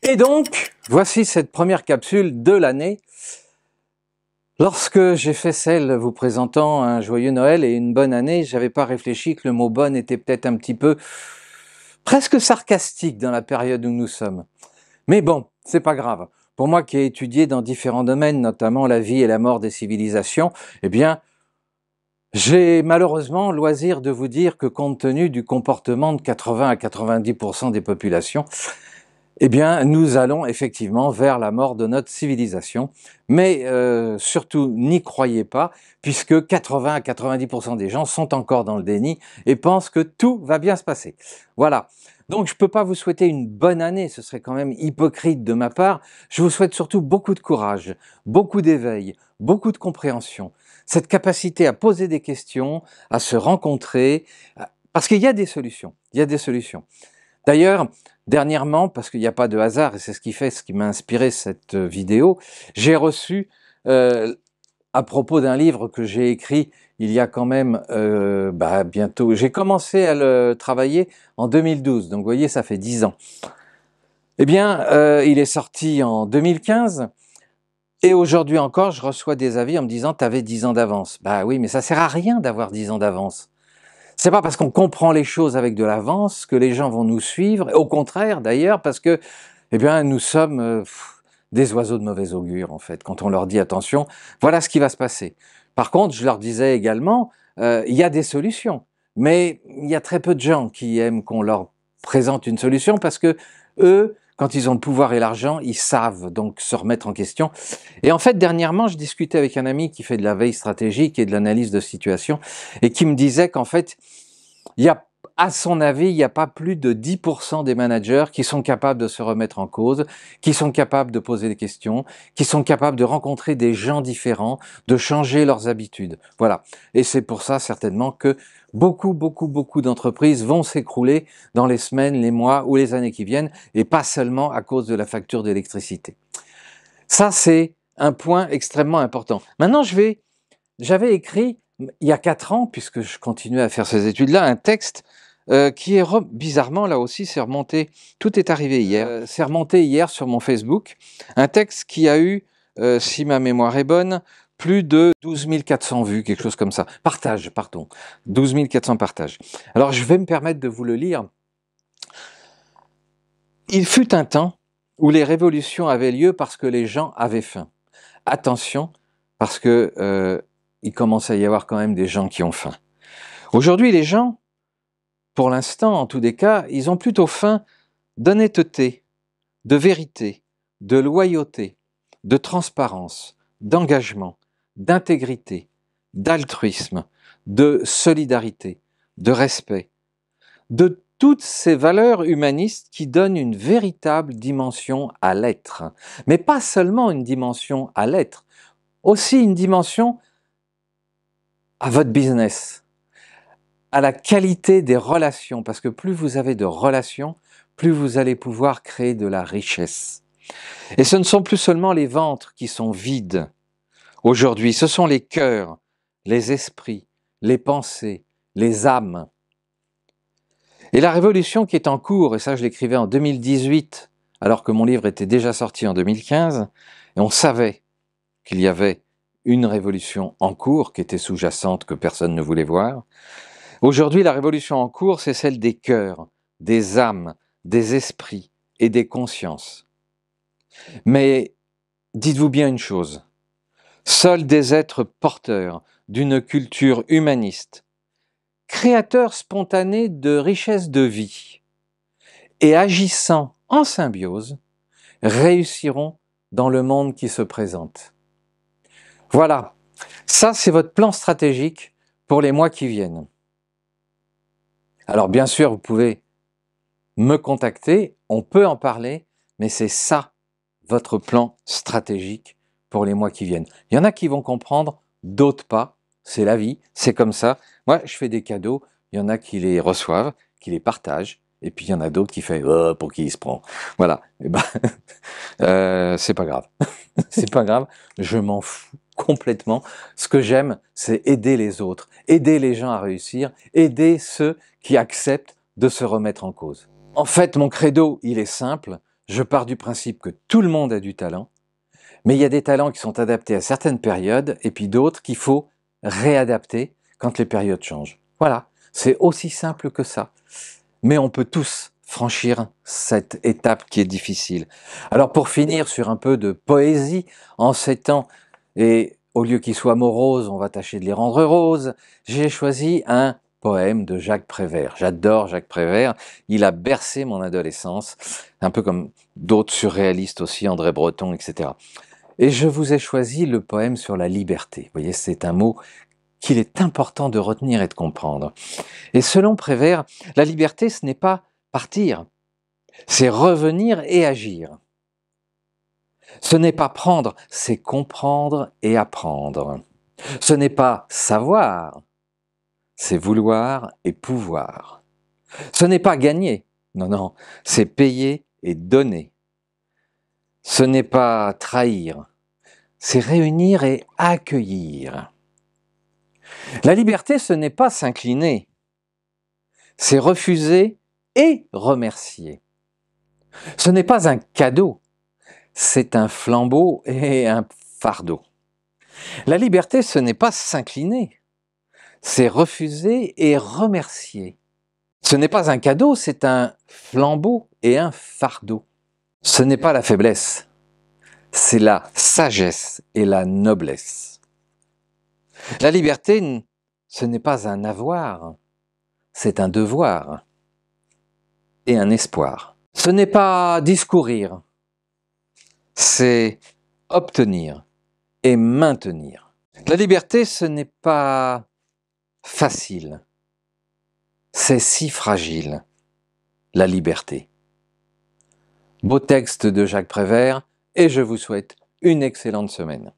Et donc, voici cette première capsule de l'année. Lorsque j'ai fait celle vous présentant un joyeux Noël et une bonne année, j'avais pas réfléchi que le mot bonne était peut-être un petit peu presque sarcastique dans la période où nous sommes. Mais bon, c'est pas grave. Pour moi qui ai étudié dans différents domaines, notamment la vie et la mort des civilisations, eh bien, j'ai malheureusement le loisir de vous dire que compte tenu du comportement de 80 à 90% des populations, eh bien, nous allons effectivement vers la mort de notre civilisation. Mais surtout, n'y croyez pas, puisque 80 à 90% des gens sont encore dans le déni et pensent que tout va bien se passer. Voilà. Donc, je ne peux pas vous souhaiter une bonne année, ce serait quand même hypocrite de ma part. Je vous souhaite surtout beaucoup de courage, beaucoup d'éveil, beaucoup de compréhension, cette capacité à poser des questions, à se rencontrer, parce qu'il y a des solutions. Il y a des solutions. D'ailleurs, dernièrement, parce qu'il n'y a pas de hasard, et c'est ce qui m'a inspiré cette vidéo, j'ai reçu, à propos d'un livre que j'ai écrit il y a quand même bientôt, j'ai commencé à le travailler en 2012, donc vous voyez, ça fait 10 ans. Eh bien, il est sorti en 2015, et aujourd'hui encore, je reçois des avis en me disant « t'avais 10 ans d'avance ». Bah oui, mais ça sert à rien d'avoir 10 ans d'avance. C'est pas parce qu'on comprend les choses avec de l'avance que les gens vont nous suivre. Au contraire, d'ailleurs, parce que, eh bien, nous sommes des oiseaux de mauvais augure, en fait, quand on leur dit attention, voilà ce qui va se passer. Par contre, je leur disais également, il y a des solutions, mais il y a très peu de gens qui aiment qu'on leur présente une solution parce que eux, quand ils ont le pouvoir et l'argent, ils savent donc se remettre en question. Et en fait, dernièrement, je discutais avec un ami qui fait de la veille stratégique et de l'analyse de situation et qui me disait qu'en fait, il y a, à son avis, il n'y a pas plus de 10% des managers qui sont capables de se remettre en cause, qui sont capables de poser des questions, qui sont capables de rencontrer des gens différents, de changer leurs habitudes. Voilà. Et c'est pour ça, certainement, que beaucoup d'entreprises vont s'écrouler dans les semaines, les mois ou les années qui viennent, et pas seulement à cause de la facture d'électricité. Ça, c'est un point extrêmement important. Maintenant, j'avais écrit, il y a 4 ans, puisque je continuais à faire ces études-là, un texte qui est, bizarrement, là aussi, c'est remonté, tout est arrivé hier, c'est remonté hier sur mon Facebook, un texte qui a eu, si ma mémoire est bonne, plus de 12 400 vues, quelque chose comme ça. Partages, pardon. 12 400 partages. Alors, je vais me permettre de vous le lire. Il fut un temps où les révolutions avaient lieu parce que les gens avaient faim. Attention, parce que il commence à y avoir quand même des gens qui ont faim. Aujourd'hui, les gens, pour l'instant, en tous des cas, ils ont plutôt faim d'honnêteté, de vérité, de loyauté, de transparence, d'engagement, d'intégrité, d'altruisme, de solidarité, de respect, de toutes ces valeurs humanistes qui donnent une véritable dimension à l'être. Mais pas seulement une dimension à l'être, aussi une dimension à votre business, à la qualité des relations, parce que plus vous avez de relations, plus vous allez pouvoir créer de la richesse. Et ce ne sont plus seulement les ventres qui sont vides. Aujourd'hui, ce sont les cœurs, les esprits, les pensées, les âmes. Et la révolution qui est en cours, et ça je l'écrivais en 2018, alors que mon livre était déjà sorti en 2015, et on savait qu'il y avait une révolution en cours qui était sous-jacente, que personne ne voulait voir. Aujourd'hui, la révolution en cours, c'est celle des cœurs, des âmes, des esprits et des consciences. Mais dites-vous bien une chose, seuls des êtres porteurs d'une culture humaniste, créateurs spontanés de richesses de vie et agissant en symbiose, réussiront dans le monde qui se présente. Voilà, ça c'est votre plan stratégique pour les mois qui viennent. Alors bien sûr, vous pouvez me contacter, on peut en parler, mais c'est ça votre plan stratégique pour les mois qui viennent. Il y en a qui vont comprendre, d'autres pas, c'est la vie, c'est comme ça. Moi, je fais des cadeaux, il y en a qui les reçoivent, qui les partagent, et puis il y en a d'autres qui font oh, pour qui il se prend. Voilà, et c'est pas grave, c'est pas grave, je m'en fous complètement. Ce que j'aime, c'est aider les autres, aider les gens à réussir, aider ceux qui acceptent de se remettre en cause. En fait, mon credo, il est simple, je pars du principe que tout le monde a du talent, mais il y a des talents qui sont adaptés à certaines périodes et puis d'autres qu'il faut réadapter quand les périodes changent. Voilà, c'est aussi simple que ça. Mais on peut tous franchir cette étape qui est difficile. Alors pour finir sur un peu de poésie en ces temps, et au lieu qu'ils soient moroses, on va tâcher de les rendre roses, j'ai choisi un poème de Jacques Prévert. J'adore Jacques Prévert, il a bercé mon adolescence, un peu comme d'autres surréalistes aussi, André Breton, etc. Et je vous ai choisi le poème sur la liberté. Vous voyez, c'est un mot qu'il est important de retenir et de comprendre. Et selon Prévert, la liberté, ce n'est pas partir, c'est revenir et agir. Ce n'est pas prendre, c'est comprendre et apprendre. Ce n'est pas savoir, c'est vouloir et pouvoir. Ce n'est pas gagner, non, non, c'est payer et donner. Ce n'est pas trahir, c'est réunir et accueillir. La liberté, ce n'est pas s'incliner, c'est refuser et remercier. Ce n'est pas un cadeau, c'est un flambeau et un fardeau. La liberté, ce n'est pas s'incliner, c'est refuser et remercier. Ce n'est pas un cadeau, c'est un flambeau et un fardeau. Ce n'est pas la faiblesse, c'est la sagesse et la noblesse. La liberté, ce n'est pas un avoir, c'est un devoir et un espoir. Ce n'est pas discourir, c'est obtenir et maintenir. La liberté, ce n'est pas facile, c'est si fragile, la liberté. Beau texte de Jacques Prévert, et je vous souhaite une excellente semaine.